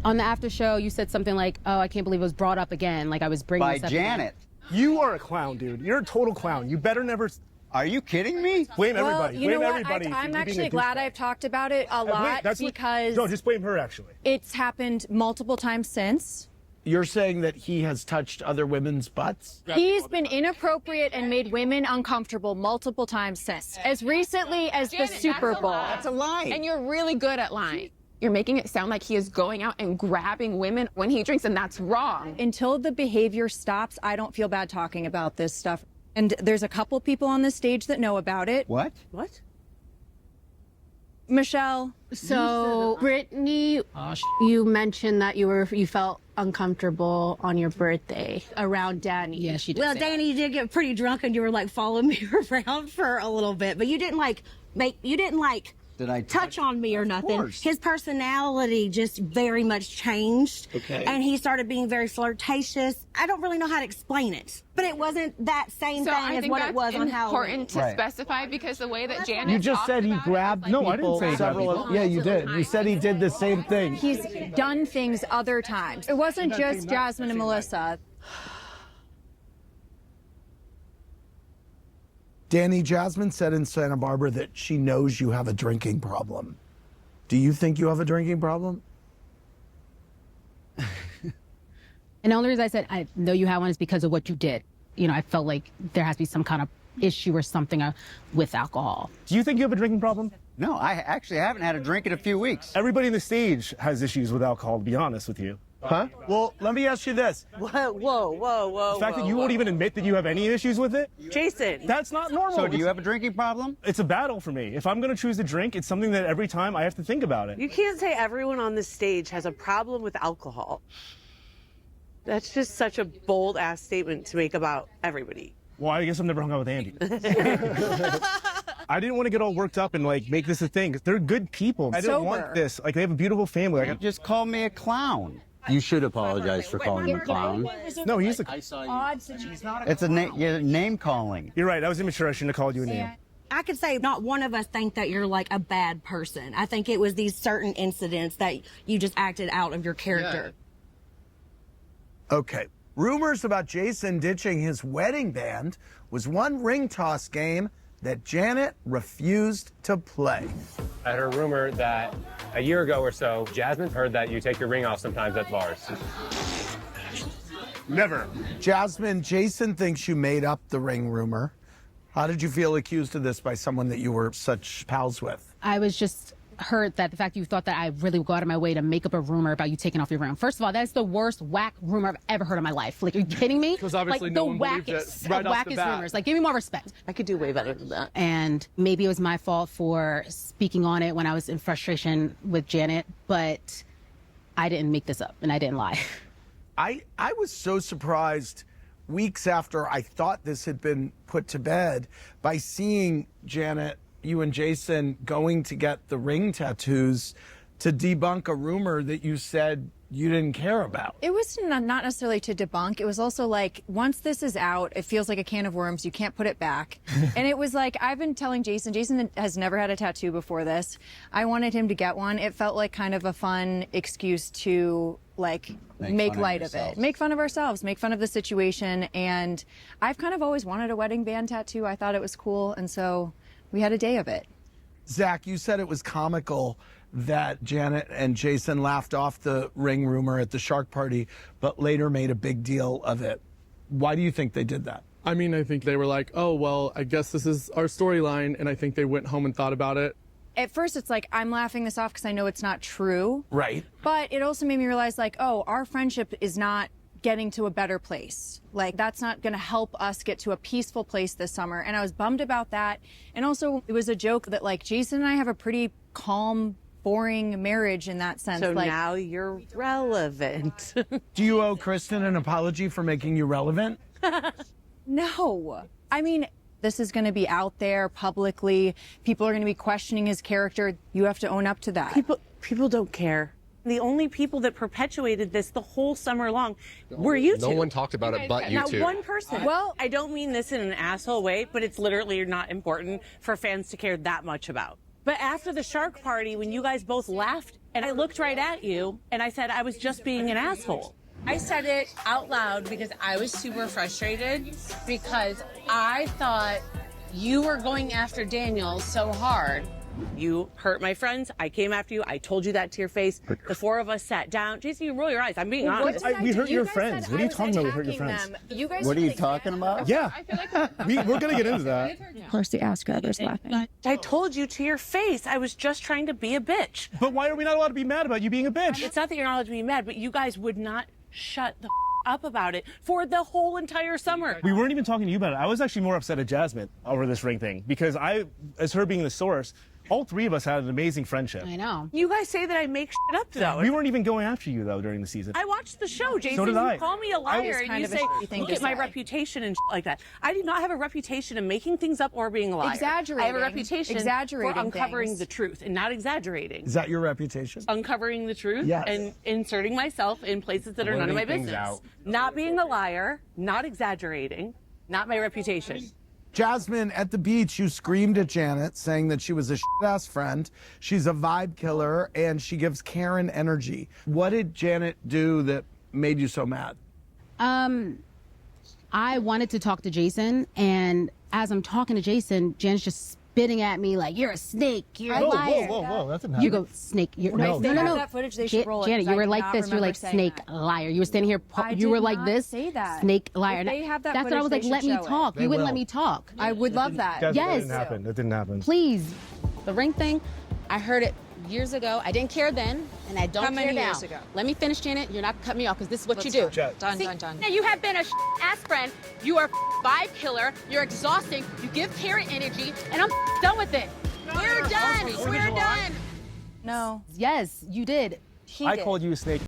On the after show, you said something like, oh, I can't believe it was brought up again. Like I was bringing this up Janet. Again. You are a clown, dude. You're a total clown. You better never... Are you kidding me? Blame everybody. You know blame what? everybody. I'm actually glad I've talked about it a lot because... No, just blame her, actually. It's happened multiple times since. You're saying that he has touched other women's butts? He's been inappropriate and made women uncomfortable multiple times since. As recently as the Super Bowl. That's a lie. And you're really good at lying. You're making it sound like he is going out and grabbing women when he drinks, and that's wrong. Until the behavior stops, I don't feel bad talking about this stuff. And there's a couple people on the stage that know about it. What? What? Michelle. So, Brittany, you mentioned that you felt uncomfortable on your birthday around Danny. Yeah, she did. Well, Danny, you did get pretty drunk and you were like following me around for a little bit, but you didn't like Did I touch on me or nothing. course. His personality just very much changed. Okay. And he started being very flirtatious. I don't really know how to explain it, but it wasn't that same So thing I as think what that's it was on Halloween. important to specify because the way that Janet You just talked said he about it grabbed was like No, I didn't say he grabbed people. Yeah, you did. You said he did the same thing. He's done things other times. It wasn't just Jasmine and Melissa. Danny, Jasmine said in Santa Barbara that she knows you have a drinking problem. Do you think you have a drinking problem? And the only reason I said I know you have one is because of what you did. You know, I felt like there has to be some kind of issue or something with alcohol. Do you think you have a drinking problem? No, I actually haven't had a drink in a few weeks. Everybody on the stage has issues with alcohol, to be honest with you. Huh? Well, let me ask you this. Whoa. The fact that you won't even admit that you have any issues with it? Jason. That's not normal. So do you have a drinking problem? It's a battle for me. If I'm going to choose to drink, it's something that every time I have to think about it. You can't say everyone on this stage has a problem with alcohol. That's just such a bold-ass statement to make about everybody. Well, I guess I've never hung out with Andy. I didn't want to get all worked up and like make this a thing. They're good people. I didn't want this. Like they have a beautiful family. You just called me a clown. You should apologize for calling him a clown. No, he's a... It's a name calling. You're right. I was immature. I shouldn't have called you a name. I could say not one of us think that you're like a bad person. I think it was these certain incidents that you just acted out of your character. Okay. Rumors about Jason ditching his wedding band was one ring toss game that Janet refused to play. I heard a rumor that a year ago or so, Jasmine heard that you take your ring off sometimes at bars. Never. Jasmine, Jason thinks you made up the ring rumor. How did you feel accused of this by someone that you were such pals with? I was just hurt that the fact you thought that I really would go out of my way to make up a rumor about you taking off your ring. First of all, that's the worst whack rumor I've ever heard in my life. Like, are you kidding me? Because obviously like, no one believed it right off the bat. Rumors. Like, give me more respect. I could do way better than that. And maybe it was my fault for speaking on it when I was in frustration with Janet, but I didn't make this up and I didn't lie. I was so surprised weeks after I thought this had been put to bed by seeing Janet, you and Jason going to get the ring tattoos to debunk a rumor that you said you didn't care about. It was not necessarily to debunk. It was also like, once this is out, it feels like a can of worms. You can't put it back. And it was like, I've been telling Jason has never had a tattoo before this. I wanted him to get one. It felt like kind of a fun excuse to like make light of it. Make fun of ourselves, make fun of the situation. And I've kind of always wanted a wedding band tattoo. I thought it was cool. And so we had a day of it. Zach, you said it was comical that Janet and Jason laughed off the ring rumor at the shark party, but later made a big deal of it. Why do you think they did that? I mean, I think they were like, oh, well, I guess this is our storyline. And I think they went home and thought about it. At first, it's like, I'm laughing this off because I know it's not true. Right. But it also made me realize, like, oh, our friendship is not getting to a better place. Like, that's not going to help us get to a peaceful place this summer. And I was bummed about that. And also, it was a joke that, like, Jason and I have a pretty calm, boring marriage in that sense. So like, now you're relevant. Do you owe Kristen an apology for making you relevant? No. I mean, this is going to be out there publicly. People are going to be questioning his character. You have to own up to that. People don't care. The only people that perpetuated this the whole summer long were you two. No one talked about it but you two. Not one person. Well, I don't mean this in an asshole way, but it's literally not important for fans to care that much about. But after the shark party, when you guys both laughed, and I looked right at you, and I said I was just being an asshole. I said it out loud because I was super frustrated because I thought you were going after Daniel so hard. You hurt my friends. I came after you. I told you that to your face. The four of us sat down. Jason, you roll your eyes. I'm being honest. We hurt your friends. What are you talking about? We hurt your friends. You guys What are you talking about? Yeah. We're going to get into that. Of course, the ass grabber's laughing. I told you to your face. I was just trying to be a bitch. But why are we not allowed to be mad about you being a bitch? It's not that you're not allowed to be mad, but you guys would not shut the up about it for the whole entire summer. We weren't even talking to you about it. I was actually more upset at Jasmine over this ring thing because as her being the source, all three of us had an amazing friendship. I know. You guys say that I make shit up, though. We weren't even going after you, though, during the season. I watched the show, Jason. So did I. You call me a liar and you say, look at my reputation and shit like that. I do not have a reputation of making things up or being a liar. Exaggerating. I have a reputation Exaggerating for uncovering things. the truth and not exaggerating. Is that your reputation? Uncovering the truth Yes. and inserting myself in places that are none of my Blurting things business. out. Not being a liar, not exaggerating, not my reputation. Jasmine, at the beach, you screamed at Janet, saying that she was a shit-ass friend, she's a vibe killer, and she gives Karen energy. What did Janet do that made you so mad? I wanted to talk to Jason, and as I'm talking to Jason, Jan's just spitting at me like, you're a snake, you're a liar. Whoa, that didn't happen. You go, snake, you're No, if they have no. that footage, they should roll it, Janet, 'cause you I were do like not this, you were remember like, saying snake, that. liar. You were standing here, I you were did like not this, say that. snake, liar. If they have that That's what I was footage, like, they let me should show talk. it. You wouldn't will. let me talk. I would love that. Jasmine, Yes. That didn't happen. Please. The ring thing, I heard it years ago. I didn't care then, and I don't How care many now. years ago? Let me finish, Janet. You're not cutting me off because this is what you do. Done. Now you have been a ass friend. You are a vibe killer. You're exhausting. You give Karen energy, and I'm done with it. We're done. We're done. No. Yes, you did. I called you a snake.